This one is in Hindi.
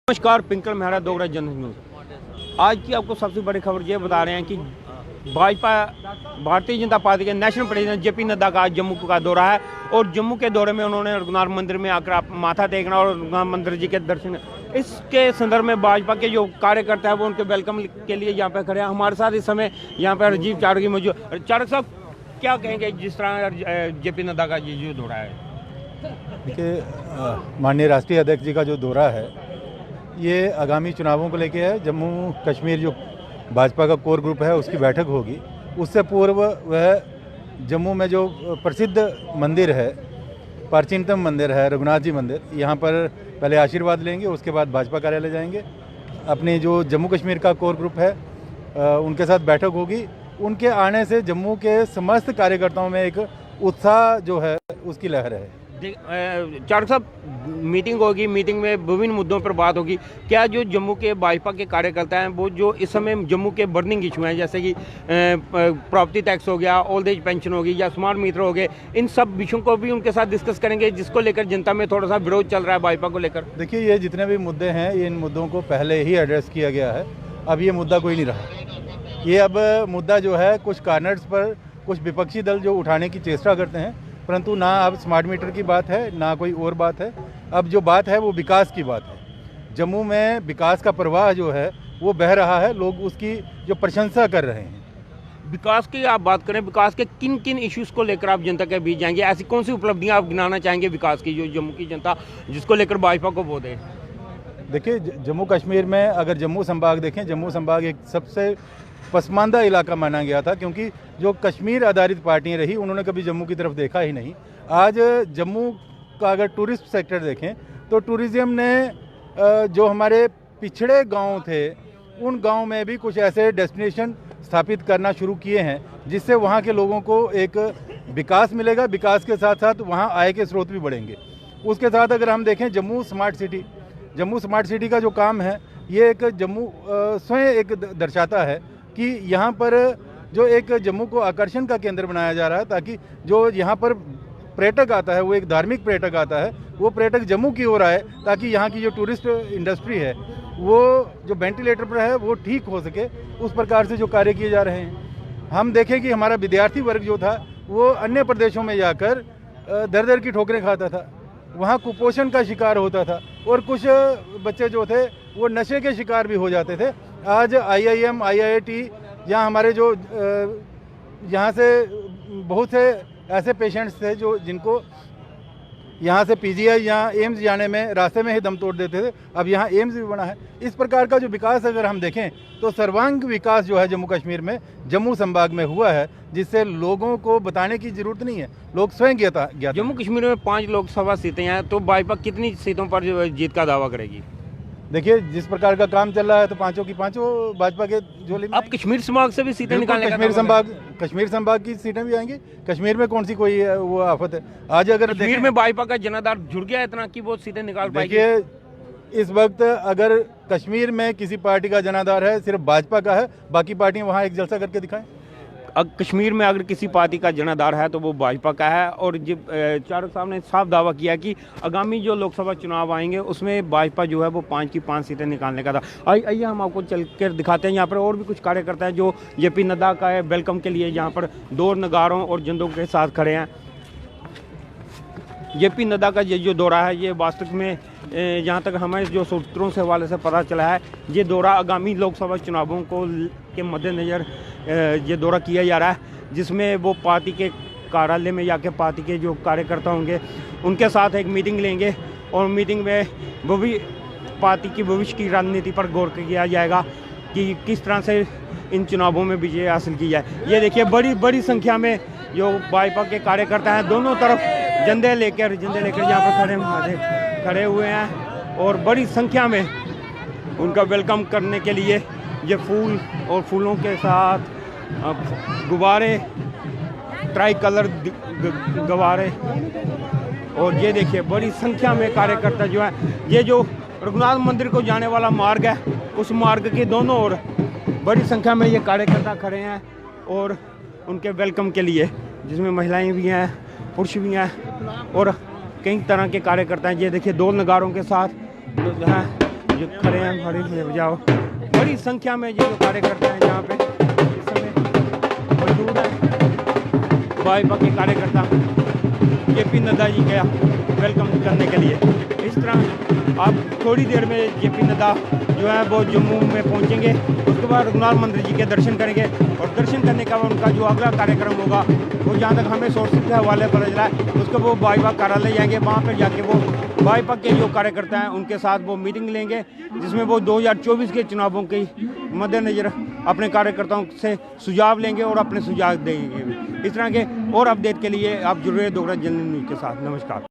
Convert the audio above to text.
नमस्कार, पिंकल मेहरा डोगरा जनरल न्यूज़। आज की आपको सबसे बड़ी खबर ये बता रहे हैं कि भाजपा भारतीय जनता पार्टी के नेशनल प्रेसिडेंट जेपी नड्डा का आज जम्मू का दौरा है और जम्मू के दौरे में उन्होंने रघुनाथ मंदिर में आकर आप माथा टेकना और रघुनाथ मंदिर जी के दर्शन। इसके संदर्भ में भाजपा के जो कार्यकर्ता है वो उनके वेलकम के लिए यहाँ पे खड़े हैं। हमारे साथ इस समय यहाँ पे राजीव चारगी मौजूद। चारग साहब, क्या कहेंगे जिस तरह जेपी नड्डा का जो दौरा है? देखिए, माननीय राष्ट्रीय अध्यक्ष जी का जो दौरा है ये आगामी चुनावों को लेके है। जम्मू कश्मीर जो भाजपा का कोर ग्रुप है उसकी बैठक होगी। उससे पूर्व वह जम्मू में जो प्रसिद्ध मंदिर है, प्राचीनतम मंदिर है रघुनाथ जी मंदिर, यहाँ पर पहले आशीर्वाद लेंगे, उसके बाद भाजपा कार्यालय जाएंगे। अपने जो जम्मू कश्मीर का कोर ग्रुप है उनके साथ बैठक होगी। उनके आने से जम्मू के समस्त कार्यकर्ताओं में एक उत्साह जो है उसकी लहर है। चारग साहब, मीटिंग होगी, मीटिंग में विभिन्न मुद्दों पर बात होगी। क्या जो जम्मू के भाजपा के कार्यकर्ता हैं वो जो इस समय जम्मू के बर्निंग इशू हैं, जैसे कि प्रॉपर्टी टैक्स हो गया, ओल्ड एज पेंशन होगी या स्मार्ट मीटर हो गए, इन सब विषयों को भी उनके साथ डिस्कस करेंगे, जिसको लेकर जनता में थोड़ा सा विरोध चल रहा है भाजपा को लेकर? देखिए, ये जितने भी मुद्दे हैं इन मुद्दों को पहले ही एड्रेस किया गया है। अब ये मुद्दा कोई नहीं रहा। ये अब मुद्दा जो है कुछ कार्नर्स पर कुछ विपक्षी दल जो उठाने की चेष्टा करते हैं, परंतु ना अब स्मार्ट मीटर की बात है ना कोई और बात है। अब जो बात है वो विकास की बात है। जम्मू में विकास का प्रवाह जो है वो बह रहा है, लोग उसकी जो प्रशंसा कर रहे हैं। विकास की आप बात करें, विकास के किन किन इश्यूज़ को लेकर आप जनता के बीच जाएंगे? ऐसी कौन सी उपलब्धियां आप गिनाना चाहेंगे विकास की जो जम्मू की जनता जिसको लेकर भाजपा को वोट है? देखिए, जम्मू कश्मीर में अगर जम्मू संभाग देखें, जम्मू संभाग एक सबसे पसमानदा इलाका माना गया था, क्योंकि जो कश्मीर आधारित पार्टियां रही उन्होंने कभी जम्मू की तरफ देखा ही नहीं। आज जम्मू का अगर टूरिस्ट सेक्टर देखें तो टूरिज़्म ने जो हमारे पिछड़े गांव थे उन गांव में भी कुछ ऐसे डेस्टिनेशन स्थापित करना शुरू किए हैं जिससे वहां के लोगों को एक विकास मिलेगा। विकास के साथ साथ वहां आय के स्रोत भी बढ़ेंगे। उसके साथ अगर हम देखें जम्मू स्मार्ट सिटी का जो काम है ये एक जम्मू स्वयं एक दर्शाता है कि यहाँ पर जो एक जम्मू को आकर्षण का केंद्र बनाया जा रहा है, ताकि जो यहाँ पर पर्यटक आता है वो एक धार्मिक पर्यटक आता है, वो पर्यटक जम्मू की ओर आए, ताकि यहाँ की जो टूरिस्ट इंडस्ट्री है वो जो वेंटिलेटर पर है वो ठीक हो सके। उस प्रकार से जो कार्य किए जा रहे हैं। हम देखें कि हमारा विद्यार्थी वर्ग जो था वो अन्य प्रदेशों में जाकर दर दर की ठोकरें खाता था, वहाँ कुपोषण का शिकार होता था और कुछ बच्चे जो थे वो नशे के शिकार भी हो जाते थे। आज IIM, IIT, यहाँ हमारे जो यहाँ से बहुत से ऐसे पेशेंट्स थे जो जिनको यहाँ से PGI या एम्स जाने में रास्ते में ही दम तोड़ देते थे, अब यहाँ एम्स भी बना है। इस प्रकार का जो विकास अगर हम देखें तो सर्वांग विकास जो है जम्मू कश्मीर में जम्मू संभाग में हुआ है, जिससे लोगों को बताने की जरूरत नहीं है, लोग स्वयं ज्ञाता। जम्मू कश्मीर में 5 लोकसभा सीटें हैं, तो भाजपा कितनी सीटों पर जीत का दावा करेगी? देखिए, जिस प्रकार का काम चल रहा है तो पांचों की पांचों भाजपा के झोली में। अब कश्मीर संभाग से भी सीटें निकालने का कश्मीर संभाग की सीटें भी आएंगी। कश्मीर में कौन सी कोई वो आफत है? आज अगर कश्मीर में भाजपा का जनाधार जुड़ गया इतना कि वो सीटें निकाल पाएगी। देखिए, इस वक्त अगर कश्मीर में किसी पार्टी का जनाधार है सिर्फ भाजपा का है, बाकी पार्टियां वहां एक जलसा करके दिखाएं। कश्मीर में अगर किसी पार्टी का जनाधार है तो वो भाजपा का है। और जब चारग साहब ने साफ दावा किया कि आगामी जो लोकसभा चुनाव आएंगे उसमें भाजपा जो है वो 5 की 5 सीटें निकालने का था। आइए हम आपको चल कर दिखाते हैं। यहाँ पर और भी कुछ कार्यकर्ता हैं जो जेपी नड्डा का है वेलकम के लिए यहाँ पर दो नगारों और झंडों के साथ खड़े हैं। जेपी नड्डा का ये जो दौरा है ये वास्तव में जहाँ तक हमें जो सूत्रों से हवाले से पता चला है, ये दौरा आगामी लोकसभा चुनावों को के मद्देनज़र ये दौरा किया जा रहा है, जिसमें वो पार्टी के कार्यालय में जाके पार्टी के जो कार्यकर्ता होंगे उनके साथ एक मीटिंग लेंगे और मीटिंग में वो भी पार्टी की भविष्य की रणनीति पर गौर किया जाएगा कि किस तरह से इन चुनावों में विजय हासिल की जाए। ये देखिए, बड़ी संख्या में जो भाजपा के कार्यकर्ता हैं दोनों तरफ झंडे लेकर यहाँ पर खड़े हुए हैं और बड़ी संख्या में उनका वेलकम करने के लिए ये फूल और फूलों के साथ गुब्बारे, ट्राई कलर गुब्बारे, और ये देखिए बड़ी संख्या में कार्यकर्ता जो है, ये जो रघुनाथ मंदिर को जाने वाला मार्ग है उस मार्ग के दोनों ओर बड़ी संख्या में ये कार्यकर्ता खड़े हैं और उनके वेलकम के लिए, जिसमें महिलाएं भी हैं, पुरुष भी हैं और कई तरह के कार्यकर्ता हैं। ये देखिए 2 नगारों के साथ जो खड़े हैं खड़े हुए जाओ, बड़ी संख्या में ये जो कार्यकर्ता हैं यहाँ पे इस समय मौजूद हैं। भाजपा के कार्यकर्ता जेपी नड्डा जी का वेलकम करने के लिए। इस तरह आप थोड़ी देर में जेपी नड्डा जो है वो जम्मू में पहुंचेंगे, उसके बाद रघुनाथ मंदिर जी के दर्शन करेंगे और दर्शन करने के बाद उनका जो अगला कार्यक्रम होगा वो जहाँ तक हमें सोर्सेज के हवाले पता चला है उसके वो भाजपा कार्यालय जाएंगे। वहाँ पर जाके वो भाजपा के जो कार्यकर्ता हैं उनके साथ वो मीटिंग लेंगे, जिसमें वो 2024 के चुनावों के मद्देनज़र अपने कार्यकर्ताओं से सुझाव लेंगे और अपने सुझाव देंगे। इस तरह के और अपडेट के लिए आप जुड़े डोगरा जनरल न्यूज़ के साथ। नमस्कार।